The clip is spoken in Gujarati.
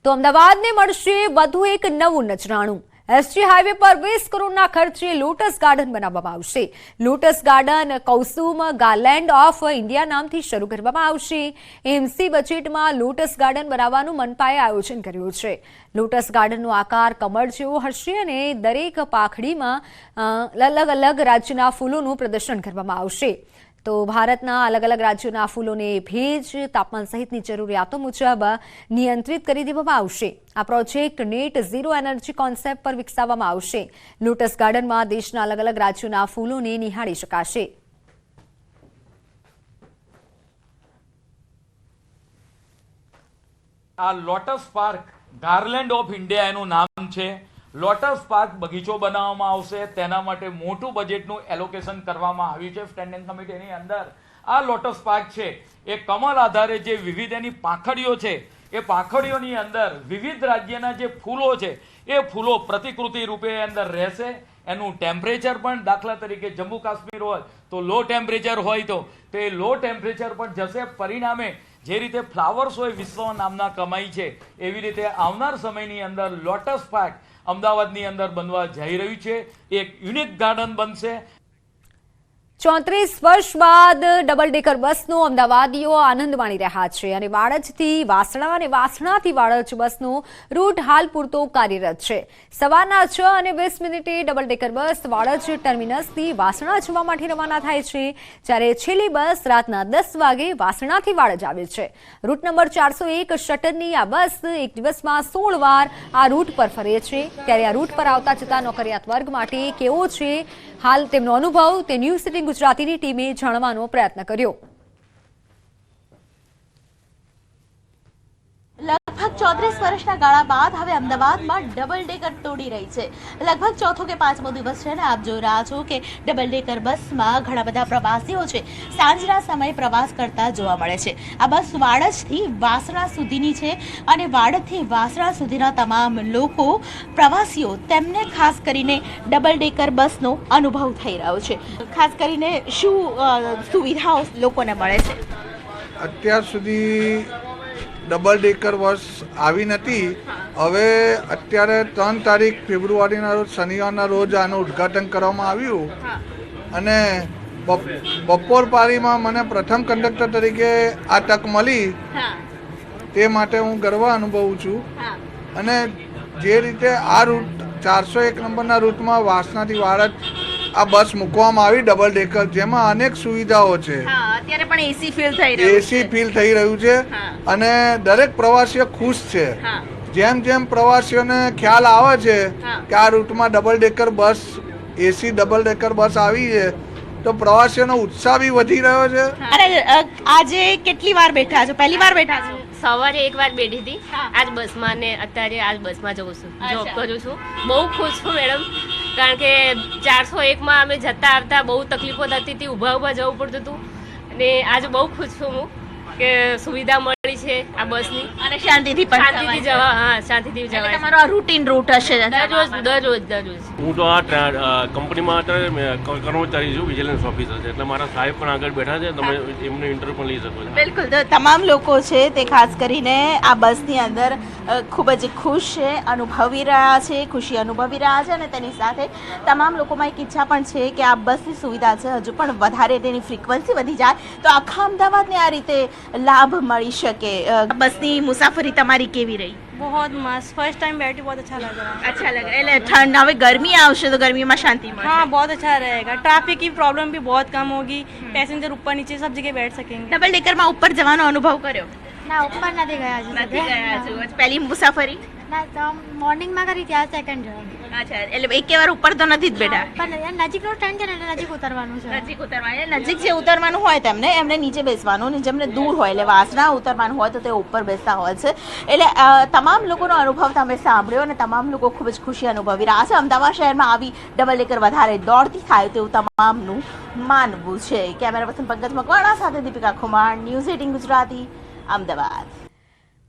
તો અમદાવાદને મળશે વધુ એક નવું નજરાણું। એસજી હાઈવે પર 20 કરોડના ખર્ચે લોટસ ગાર્ડન બનાવવામાં આવશે। લોટસ ગાર્ડન કૌસુમ ગાર્લેન્ડ ઓફ ઇન્ડિયા નામથી શરૂ કરવામાં આવશે। એમસી બજેટમાં લોટસ ગાર્ડન બનાવવાનું મનપાએ આયોજન કર્યું છે। લોટસ ગાર્ડનનો આકાર કમળ જેવો હશે અને દરેક પાખડીમાં અલગ અલગ રાજ્યના ફૂલોનું પ્રદર્શન કરવામાં આવશે। તો ભારતના અલગ અલગ રાજ્યોના ફૂલોને ભેજ તાપમાન સહિતની જરૂરિયાતો મુજબ નિયંત્રિત કરી દેવામાં આવશે। આ project net zero energy concept પર વિકસાવવામાં આવશે। લોટસ ગાર્ડનમાં દેશના અલગ અલગ રાજ્યોના ફૂલોને નિહાળી શકાશે। આ લોટસ પાર્ક ગાર્લેન્ડ ઓફ ઇન્ડિયા એનું નામ છે। લોટસ પાર્ક બગીચો બનાવવામાં આવશે, તેના માટે મોટું બજેટનું એલોકેશન કરવામાં આવ્યું છે સ્ટેન્ડિંગ કમિટીની અંદર। આ લોટસ પાર્ક છે એ કમળ આધારે જે વિવિધ એની પાંખડીઓ છે એ પાંખડીઓની અંદર વિવિધ રાજ્યના જે ફૂલો છે એ ફૂલો પ્રતિકૃતિ રૂપે અંદર રહેશે। એનું ટેમ્પરેચર પણ દાખલા તરીકે જમ્મુ કાશ્મીર હોય તો લો ટેમ્પરેચર હોય તો એ લો ટેમ્પરેચર પણ જશે। પરિણામે જે રીતે ફ્લાવર્સ હોય વિશ્વ નામના કમાઈ છે એવી રીતે આવનાર સમયની અંદર લોટસ પાર્ક અમદાવાદની અંદર બનવા જઈ રહ્યું છે। એક યુનિક ગાર્ડન બનશે। 34 વર્ષ બાદ ડબલ ડેકર બસનો અમદાવાદીઓ આનંદ માણી રહ્યા છે અને વાડજથી વાસણા અને વાસણાથી વાડજ બસનો રૂટ હાલ પૂરતો કાર્યરત છે। સવારના 6:20 ડબલ ડેકર બસ વાડજ ટર્મિનસથી વાસણા જવા માટે રવાના થાય છે, જ્યારે છેલ્લી બસ રાતના 10 વાગે વાસણાથી વાડજ આવે છે। રૂટ નંબર 401 શટરની આ બસ એક દિવસમાં 16 વાર આ રૂટ પર ફરે છે, ત્યારે આ રૂટ પર આવતા જતા નોકરિયાત વર્ગ માટે કેવો છે હાલ તેમનો અનુભવ તે ન્યૂઝ સિટી ગુજરાતીની ટીમે જાણવાનો પ્રયત્ન કર્યો। લગભગ 34 વર્ષના ગાળા બાદ હવે અમદાવાદમાં ડબલ ડેકર તોડી રહી છે। લગભગ ચોથો કે પાંચમો દિવસ છે ને આપ જોઈ રહ્યા છો કે ડબલ ડેકર બસમાં ઘણા બધા પ્રવાસીઓ છે સાંજના સમયે પ્રવાસ કરતા જોવા મળે છે। આ બસ વાડજથી વાસણા સુધીની છે અને વાડજથી વાસણા સુધીના તમામ લોકો પ્રવાસીઓ તેમને ખાસ કરીને ડબલ ડેકર બસનો અનુભવ થઈ રહ્યો છે। ખાસ કરીને શું સુવિધાઓ લોકોને મળે છે? અત્યાર સુધી ડબલ ડેકર બસ આવી નથી। હવે અત્યારે 3 તારીખ ફેબ્રુઆરીના રોજ શનિવારના રોજ આનું ઉદ્ઘાટન કરવામાં આવ્યું અને બપોર પારીમાં મને પ્રથમ કંડક્ટર તરીકે આ તક મળી, તે માટે હું ગર્વ અનુભવું છું। અને જે રીતે આ રૂટ 401 નંબરના રૂટમાં વાસણાથી વાડજ આ બસ મૂકવામાં આવી ડબલ ડેકર, જેમાં અનેક સુવિધાઓ છે। અત્યારે પણ એસી ફીલ થઈ રહ્યું છે અને દરેક પ્રવાસીઓ ખુશ છે। જેમ જેમ પ્રવાસીઓને ખ્યાલ આવે છે કે આ રૂટમાં ડબલ ડેકર બસ એસી ડબલ ડેકર બસ આવી છે તો પ્રવાસીઓનો ઉત્સાહ બી વધી રહ્યો છે। અરે આજે કેટલી વાર બેઠા છો? પહેલી વાર બેઠા છો? સવારે એક વાર બેઠી હતી આજ બસમાં ને અત્યારે આજ બસમાં જઉં છું, જોબ કરું છું। બહુ ખુશ છું મેડમ, કારણ કે 401માં અમે જતા આવતા બહુ તકલીફો થતી હતી, ઊભા જવું પડતું હતું અને આજે બહુ ખુશ છું હું કે સુવિધા મળી છે આ બસની અને શાંતિથી જવા। હા, શાંતિથી જવા। તમારો આ રૂટીન રૂટ હશે? દરરોજ હું તો આ કંપનીમાં અત્યારે કર્મચારી છું, વિજિલન્સ ઓફિસર છે, એટલે મારા સાહેબ પણ આગળ બેઠા છે, તમે એમનો ઇન્ટરવ્યુ પણ લઈ શકો છો। બિલકુલ, તો તમામ લોકો છે તે ખાસ કરીને આ બસની અંદર ખૂબ જ ખુશ છે, અનુભવી રહ્યા છે, ખુશી અનુભવી રહ્યા છે અને તેની સાથે તમામ લોકોમાં એક ઈચ્છા પણ છે કે આ બસની સુવિધા છે હજુ પણ વધારે તેની ફ્રીક્વન્સી વધી જાય તો આખા અમદાવાદને આ રીતે लाभ मिल सके। बसनी मुसाफरी तमारी केवी रही? बहुत मस्त, फर्स्ट टाइम बैठी, बहुत अच्छा लग रहा है। अच्छा लग रहा है। ठंड हमें गर्मी आवशे तो गर्मी में शांति में? हाँ, बहुत अच्छा रहेगा। ट्रैफिक की प्रॉब्लम भी बहुत कम होगी, पैसेंजर ऊपर नीचे सब जगह बैठ सकेंगे। डबल डेकर में ऊपर जवानो अनुभव કર્યો? ના, ઉપર નથી ગયા હજી. નથી ગયા છો? પહેલી મુસાફરી? ના, તો મોર્નિંગ માં કરી ત્યાં સેકન્ડ જવાનું. અચ્છા, એટલે એક વાર ઉપર તો નથી જ બેઠા? પણ નજીકનો ટ્રેન છે ને એટલે નજીક ઉતરવાનું છે. નજીક ઉતરવાનું, નજીક જે ઉતરવાનું હોય તેમને એમને નીચે બેસવાનું ને જેમને દૂર હોય એટલે વાસણા ઉતરવાનું હોય તો તે ઉપર બેસતા હોય છે। એટલે તમામ લોકોનો અનુભવ તમે સાંભળ્યો અને તમામ લોકો ખૂબ જ ખુશી અનુભવી રહ્યા છે। અમદાવાદ શહેરમાં આવી ડબલ ડેકર વધારે દોડતી થાય તેવું તમામનું માનવું છે। કેમેરા પર્સન પંકજ મકવાણા સાથે દીપિકા ખુમાણ, ન્યૂઝ 18 ગુજરાતી, અમદાવાદ।